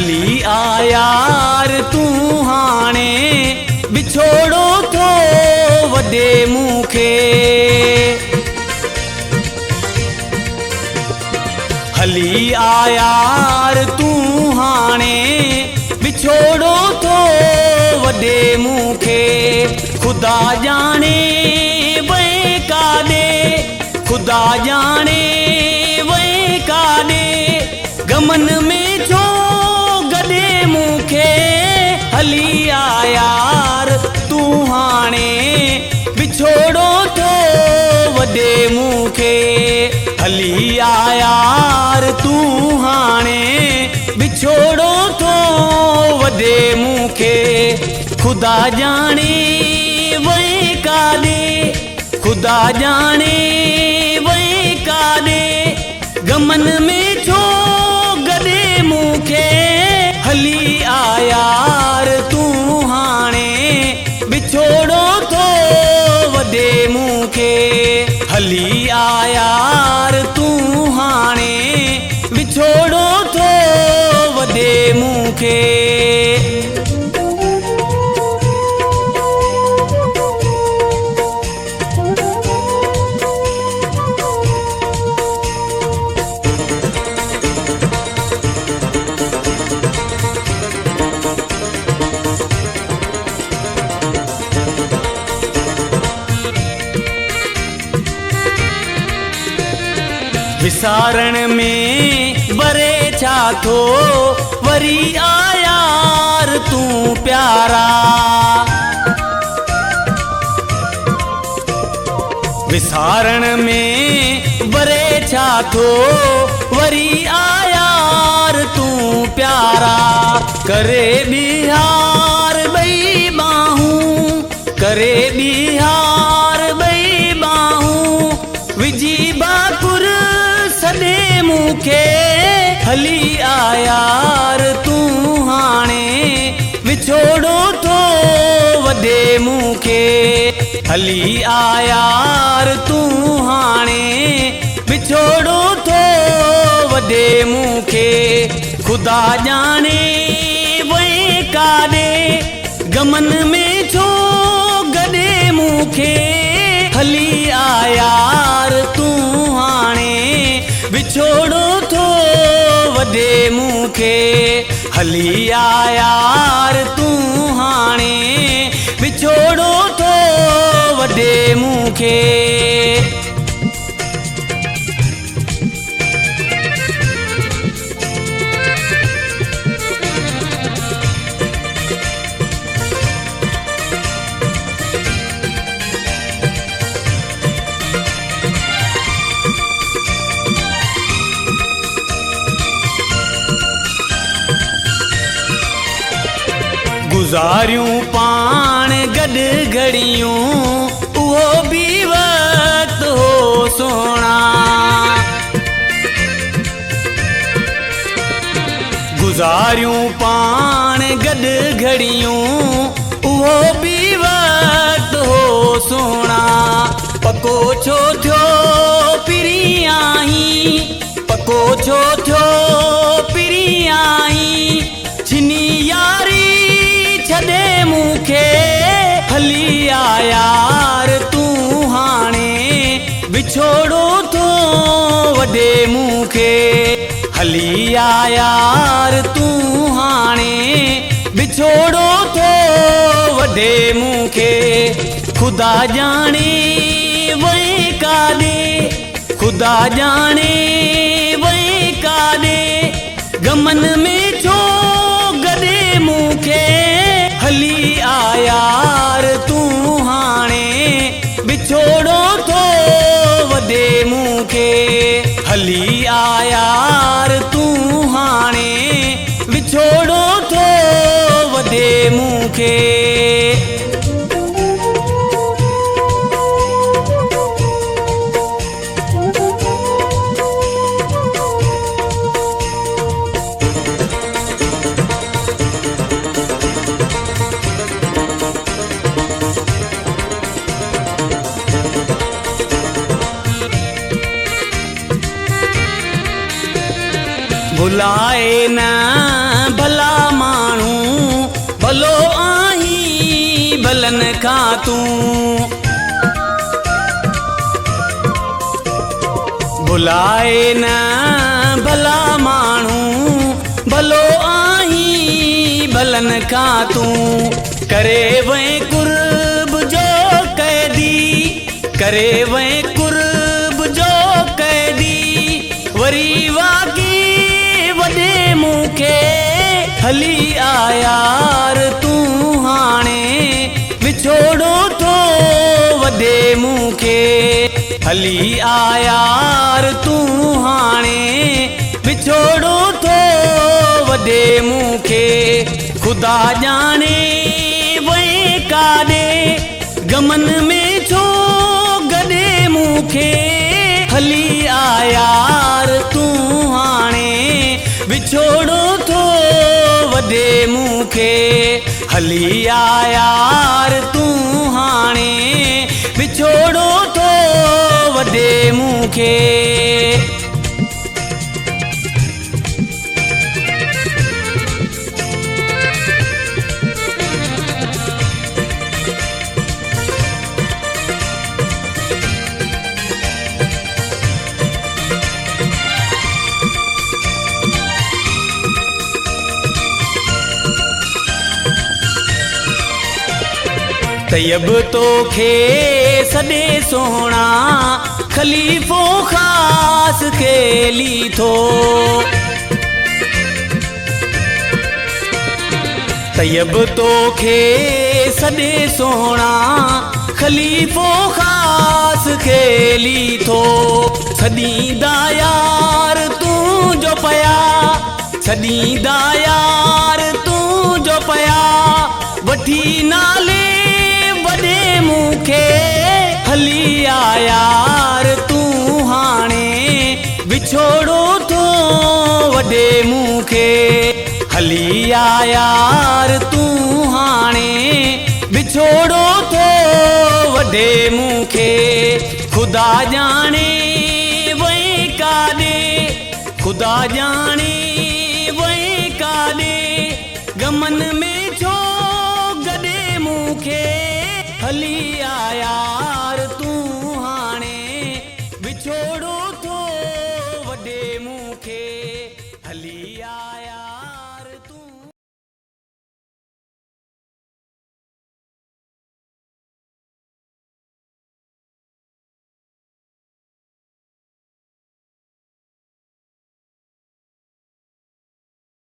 हली आ यार तू हाणे बिछोड़ो थो वॾे मूंखे। हली आ यार तू हाणे बिछोड़ो थो वॾे मूंखे। खुदा जाने वए काॾे, खुदा जाने वए काॾे, गमन में छो गॾे मूंखे। हली आ यार तू हाणे बिछोड़ो थो वॾे मूंखे। हली आ यार तू हाणे बिछोड़ो थो वॾे मूंखे। खुदा जाने वए काॾे, खुदा जाने वए काॾे, गमन में छो गॾे मूंखे। हली आ यार तू हाणे बिछोड़ो थो वॾे मूंखे। हली आ यार तू हाणे बिछोड़ो थो वॾे मूंखे। विसारण में वरे छा थो, वरी आ यार तू प्यारा। विसारण में वरे छा थो, वरी आ यार तू प्यारा। करे बिहार ॿई बाहूं, करे बिहार ॿई बाहूं, विझी बाकुर सॾे मूंखे। हली आ यार तू हाणे बिछोड़ो थो वॾे मूंखे। हली आ यार तू हाणे बिछोड़ो थो वॾे मूंखे। खुदा जाने वए काॾे, गमन में छो गॾे मूंखे। हली आ यार तू हाणे बिछोड़ो थो वॾे मूंखे। हली आ यार तू हाणे बिछोड़ो थो वॾे मूंखे। गुज़ारियूं पाण गॾु घड़ियूं, उहो बि वक़्तु हो सोना। गुज़ारियूं पाण गॾु घड़ियूं, उहो बि वक़्तु हो सोना। पको छो थियो पिरी आहीं, पको छो थियो पिरी आहीं, छिनी यारी छॾे मूंखे। हली आ यार तू हाणे बिछोड़ो थो वॾे मूंखे। हली आ यार तू हाणे बिछोड़ो थो वॾे मूंखे। खुदा जाने वए काॾे, खुदा जाने वए काॾे, गमन में छो गॾे मूंखे। हली आ यार तू हाणे बिछोड़ो थो वॾे मूंखे। हली आ यार तू हाणे बिछोड़ो थो वॾे मूंखे। भुलाए न भला माण्हू भलो आहीं भलन खां तूं भुलाए न भला माण्हू भलो आहीं भलन खां तूं करे वै कुर्ब जो कैदी करे वै कुर्ब जो कैदी वरी वागी वॾे मूंखे हली आयार तूं हाणे विछोड़ो थो वॾे मूंखे हली आयार तूं हाणे विछोड़ो थो वॾे मूंखे ख़ुदा ॼाणे वै काॾे गमन में छो गॾे मूंखे हली आयार तूं हाणे विछोड़ो थो वॾे मूंखे हली आयार तूं हाणे विछोड़ो थो वॾे मूंखे तयब तोखे सॾे सोणा ख़लीफ़ो ख़ासि खेली थो तयब तोखे सॾे सोणा ख़लीफ़ो ख़ासि खेली थो छॾींदा यार तूं जो पया छॾींदा यार तूं जो पया वठी नाले वॾे मूंखे हली आयार तूं हाणे विछोड़ो थो वॾे मूंखे हली आयार तूं हाणे विछोड़ो थो वॾे मूंखे ख़ुदा ॼाणे वै काॾे ख़ुदा ॼाणे वै काॾे गमन में छो गॾे मूंखे हली आयार तूं हाणे विछोड़ो थो वॾे मूंखे हली